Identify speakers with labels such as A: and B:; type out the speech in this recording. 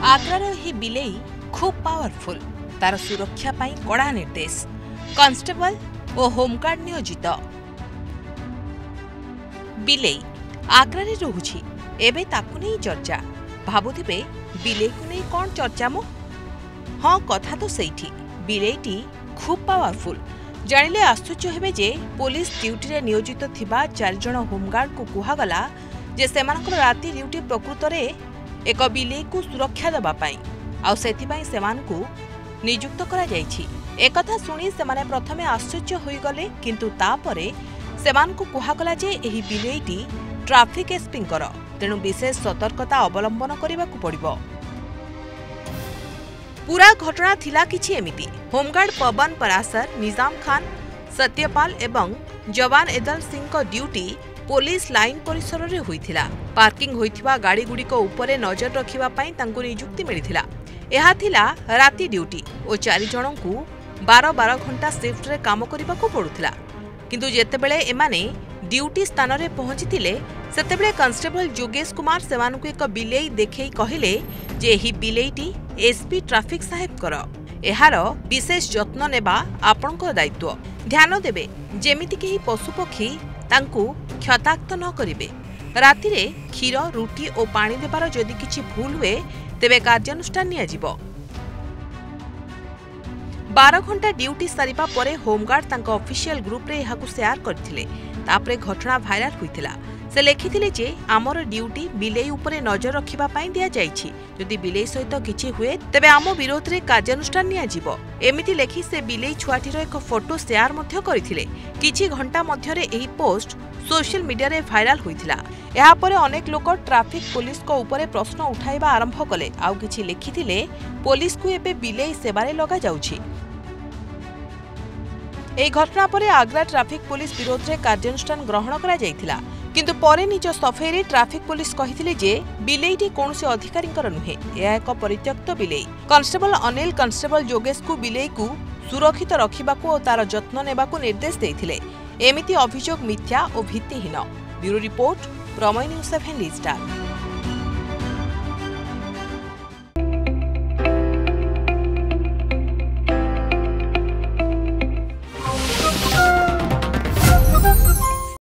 A: आग्रार ही बिलेई खूब पावरफुल तार सुरक्षा पाई कड़ा निर्देश कांस्टेबल और होमगार्ड नियोजित बिलेई आग्रारे रहुछि एबे ताकु नहीं चर्चा भाबुथिबे बिलेई को नहीं कौन चर्चा मो हाँ कथा तो सहीठी बिलेईटी खूब पावरफुल जानिले आश्चर्य हेबे जे पुलिस ड्यूटी रे नियोजित थिबा 4 जण होमगार्ड को कुहागला जे सेमानकर राति ड्यूटी प्रकृत रे एक बिलेई को सुरक्षा देबा पाई आ सेथिबाई सेमानकु नियुक्त करा जायछि। एकथा सुनी सेमाने प्रथमे आश्चर्य होई गले किंतु तापरे सेमानकु कुहागला जे एही बिलेईटी ट्रैफिक एसपींकर तेणु विशेष सतर्कता अवलंबन करबाकु पड़िबो। पूरा घटना थिला किछि एमिति होमगार्ड पवन परासर निजाम खान सत्यपाल एवं जवान एदल सिंह को ड्यूटी पुलिस लाइन परिसर रे होइथिला। पार्किंग होइथिबा गाड़ी गुड़िक उपरे नजर रखिबा पई तांकु नियुक्ति मिलिथिला। एहा थिला राति ड्यूटी ओ 4 जनंकु 12 घंटा शिफ्ट रे काम करिबाकु पडुथिला किंतु जेतेबेले एमाने ड्यूटी स्थान रे पहुंचिथिले सेतेबेले कांस्टेबल जोगेश कुमार सेमानकु एक बिलेई देखै कहिले जे एही बिलेईटी एसपी ट्रैफिक साहेब कर एहार विशेष जत्न नेबा आपणको दायित्व ध्यान देबे जेमिति केही पशुपक्षी तांकु क्षताक्त न करिवे। राति रे क्षीर रुटी और पानी देबार जदि किछि भूल हुए तेबे कार्यानुष्ठान निया जिवो। 12 घंटा ड्यूटी सारिबा परे होमगार्ड तांको ऑफिशियल ग्रुप रे एहाकु शेयर करथिले। तापरे घटना भाइराल होइथिला। से लेखिथिले जे आमर ड्यूटी बिलेई उपरे नजर रखिबा पई दिया जाइछि जदि बिलेई सहित किछि हुए तेबे आम विरोध रे कार्यानुष्ठान निया जिवो। एमिति लेखि से बिलेई छुआटीर एक फोटो शेयर मध्य करथिले। किछि घंटा मध्य रे एही पोस्ट सोशल मीडिया रे भाइराल होइथिला। एहा परे अनेक लोक ट्रैफिक पुलिस को ऊपर प्रश्न उठाइबा आरंभ कले आउ किछि लिखिथिले पुलिस को एबे बिलेई सेवारे लगा जाउछि। एही घटना परे आग्रा ट्रैफिक पुलिस विरोध रे कार्यानुष्ठान ग्रहण करा जायथिला किंतु परे निज सफेई रे ट्रैफिक पुलिस कहिथिले जे बिलेईटी कोनोसी अधिकारींकर नुहे एहा एक परित्यक्त बिलेई। कांस्टेबल अनिल कांस्टेबल जोगेश को बिलेई को सुरक्षित रखिबाकू और तार जत्न नेबाकू निर्देश देथिले। एमिति अभियोग मिथ्या और भित्तिहीन। Bureau report Prameya news 7 digital.